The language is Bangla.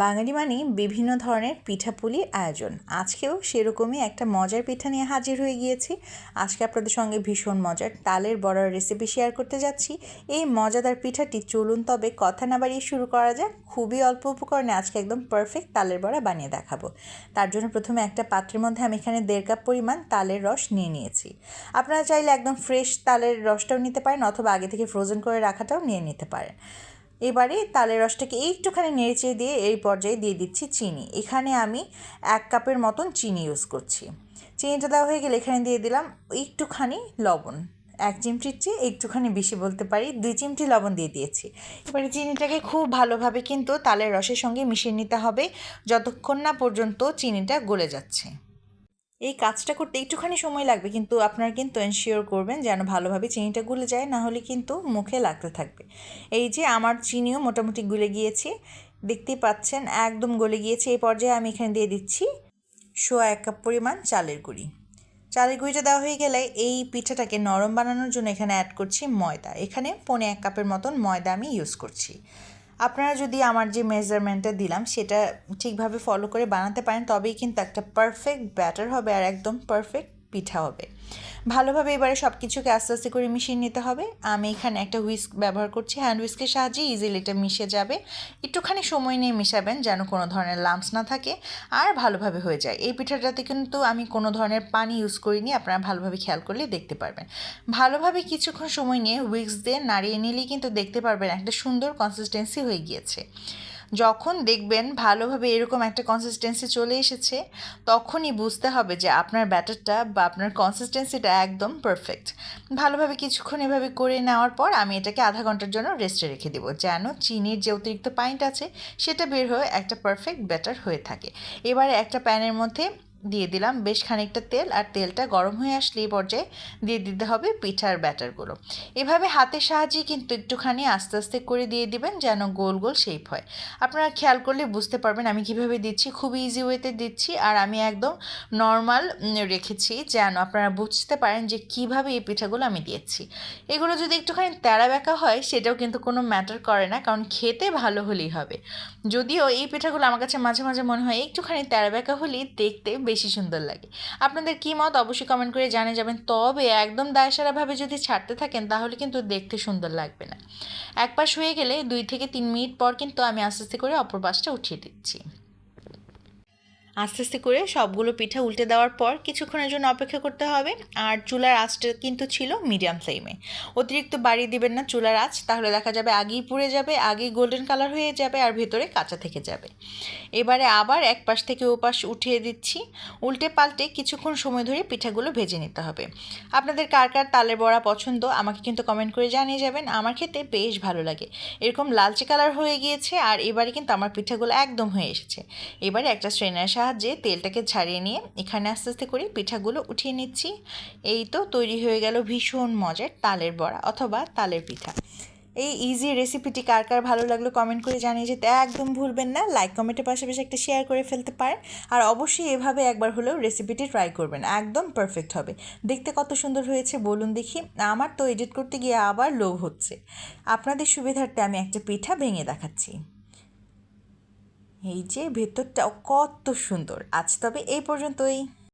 বাঙালি মানেই বিভিন্ন ধরনের পিঠাপুলির আয়োজন। আজকেও সেরকমই একটা মজার পিঠা নিয়ে হাজির হয়ে গিয়েছি। আজকে আপনাদের সঙ্গে ভীষণ মজার তালের বড়ার রেসিপি শেয়ার করতে যাচ্ছি। এই মজাদার পিঠাটি চলুন তবে কথা না বাড়িয়ে শুরু করা যাক। খুবই অল্প উপকরণে আজকে একদম পারফেক্ট তালের বড়া বানিয়ে দেখাবো। তার জন্য প্রথমে একটা পাত্রের মধ্যে আমি এখানে 1.5 কাপ পরিমাণ তালের রস নিয়ে নিয়েছি। আপনারা চাইলে একদম ফ্রেশ তালের রসটাও নিতে পারেন অথবা আগে থেকে ফ্রোজেন করে রাখাটাও নিয়ে নিতে পারেন। এবারে তালের রসটাকে একটুখানি নেড়েচেড়ে দিয়ে এই পর্যায়ে দিয়ে দিচ্ছি চিনি। এখানে আমি 1 কাপের মতন চিনি ইউজ করছি। চিনিটা দেওয়া হয়ে গেলে এখানে দিয়ে দিলাম একটুখানি লবণ। 1 চিমটির চেয়ে একটুখানি বেশি বলতে পারি, 2 চিমটি লবণ দিয়ে দিয়েছি। এবারে চিনিটাকে খুব ভালোভাবে কিন্তু তালের রসের সঙ্গে মিশিয়ে নিতে হবে যতক্ষণ না পর্যন্ত চিনিটা গলে যাচ্ছে। এই কাজটা করতে একটুখানি সময় লাগবে, কিন্তু আপনারা কিন্তু এনশিওর করবেন যেন ভালোভাবে চিনিটা গলে যায়, না হলে কিন্তু মুখে লাগতে থাকবে। এই যে আমার চিনিও মোটামুটি গলে গিয়েছে, দেখতেই পাচ্ছেন একদম গলে গিয়েছে। এই পর্যায়ে আমি এখানে দিয়ে দিচ্ছি 1 কাপ পরিমাণ চালের গুঁড়ি। চালের গুঁড়িটা দেওয়া হয়ে গেলে এই পিঠাটাকে নরম বানানোর জন্য এখানে অ্যাড করছি ময়দা। এখানে 1.25 কাপের মতন ময়দা আমি ইউজ করছি। আপনারা যদি আমার যে মেজারমেন্টটা দিলাম সেটা ঠিকভাবে ফলো করে বানাতে পারেন তবেই কিন্তু একটা পারফেক্ট ব্যাটার হবে আর একদম পারফেক্ট পিঠা হবে। ভালোভাবে এবারে সব কিছুকে আস্তে আস্তে করে মিশিয়ে নিতে হবে। আমি এখানে একটা হুইস্ক ব্যবহার করছি, হ্যান্ড হুইস্কের সাহায্যে ইজিলি এটা মিশে যাবে। একটুখানি সময় নিয়ে মিশাবেন যেন কোনো ধরনের লাম্পস না থাকে আর ভালোভাবে হয়ে যায়। এই পিঠাটাতে কিন্তু আমি কোনো ধরনের পানি ইউজ করিনি, আপনারা ভালোভাবে খেয়াল করলে দেখতে পারবেন। ভালোভাবে কিছুক্ষণ সময় নিয়ে হুইস্ক দিয়ে নাড়িয়ে নিলেই কিন্তু দেখতে পারবেন একটা সুন্দর কনসিস্টেন্সি হয়ে গিয়েছে। যখন দেখবেন ভালোভাবে এরকম একটা কনসিস্টেন্সি চলে এসেছে, তখনই বুঝতে হবে যে আপনার ব্যাটারটা বা আপনার কনসিস্টেন্সিটা একদম পারফেক্ট। ভালোভাবে কিছুক্ষণ এভাবে করে নেওয়ার পর আমি এটাকে আধা ঘন্টার জন্য রেস্টে রেখে দেবো যেন চিনির যে অতিরিক্ত পানিটা আছে সেটা বের হয়ে একটা পারফেক্ট ব্যাটার হয়ে থাকে। এবারে একটা প্যানের মধ্যে দিয়ে দিলাম বেশ খানিকটা তেল, আর তেলটা গরম হয়ে আসলে এই পর্যায়ে দিয়ে দিতে হবে পিঠার ব্যাটারগুলো। এভাবে হাতের সাহায্যে কিন্তু একটুখানি আস্তে আস্তে করে দিয়ে দিবেন যেন গোল গোল শেপ হয়। আপনারা খেয়াল করলে বুঝতে পারবেন আমি কিভাবে দিচ্ছি, খুব ইজি ওয়েতে দিচ্ছি আর আমি একদম নর্মাল রেখেছি যেন আপনারা বুঝতে পারেন যে কিভাবে এই পিঠাগুলো আমি দিয়েছি। এগুলো যদি একটুখানি তেড়া বেঁকা হয় সেটাও কিন্তু কোনো ম্যাটার করে না, কারণ খেতে ভালো হলেই হবে। যদিও এই পিঠাগুলো আমার কাছে মাঝে মাঝে মনে হয় একটুখানি তেড়া বেঁকা হলেই দেখতে বেশি সুন্দর লাগে। আপনাদের কী মত অবশ্যই কমেন্ট করে জানিয়ে যাবেন। তবে একদম দায়সারাভাবে যদি ছাড়তে থাকেন তাহলে কিন্তু দেখতে সুন্দর লাগবে না। এক পাশ হয়ে গেলে 2 থেকে 3 মিনিট পর কিন্তু আমি আস্তে আস্তে করে অপর পাশটা উঠিয়ে দিচ্ছি। আস্তে আস্তে করে সবগুলো পিঠা উল্টে দেওয়ার পর কিছুক্ষণের জন্য অপেক্ষা করতে হবে। আর চুলার আঁচটা কিন্তু ছিল মিডিয়াম ফ্লেমে। অতিরিক্ত বাড়িয়ে দিবেন না চুলার আঁচ, তাহলে দেখা যাবে আগেই পুড়ে যাবে, আগেই গোল্ডেন কালার হয়ে যাবে আর ভেতরে কাঁচা থেকে যাবে। এবারে আবার এক পাশ থেকে ও পাশ উঠিয়ে দিচ্ছি। উল্টে পাল্টে কিছুক্ষণ সময় ধরে পিঠাগুলো ভেজে নিতে হবে। আপনাদের কার কার তালের বড়া পছন্দ আমাকে কিন্তু কমেন্ট করে জানিয়ে যাবেন। আমার খেতে বেশ ভালো লাগে। এরকম লালচে কালার হয়ে গিয়েছে আর এবারে কিন্তু আমার পিঠাগুলো একদম হয়ে এসেছে। এবারে একটা স্ট্রেনারের সাহায্যে তেলটাকে ছাড়িয়ে নিয়ে এখানে আস্তে আস্তে করে পিঠাগুলো উঠিয়ে নিচ্ছি। এই তো তৈরি হয়ে গেল ভীষণ মজার তালের বড়া অথবা তালের পিঠা। এই ইজি রেসিপিটি কার কার ভালো লাগলো কমেন্ট করে জানিয়ে যেতে একদম ভুলবেন না। লাইক কমেন্টের পাশাপাশি একটা শেয়ার করে ফেলতে পারেন। আর অবশ্যই এভাবে একবার হলেও রেসিপিটি ট্রাই করবেন, একদম পারফেক্ট হবে। দেখতে কত সুন্দর হয়েছে বলুন দেখি। আমার তো এডিট করতে গিয়ে আবার লোভ হচ্ছে। আপনাদের সুবিধার্থে আমি একটা পিঠা ভেঙে দেখাচ্ছি। এই যে ভেতরটাও কত সুন্দর। আজ তবে এই পর্যন্তই।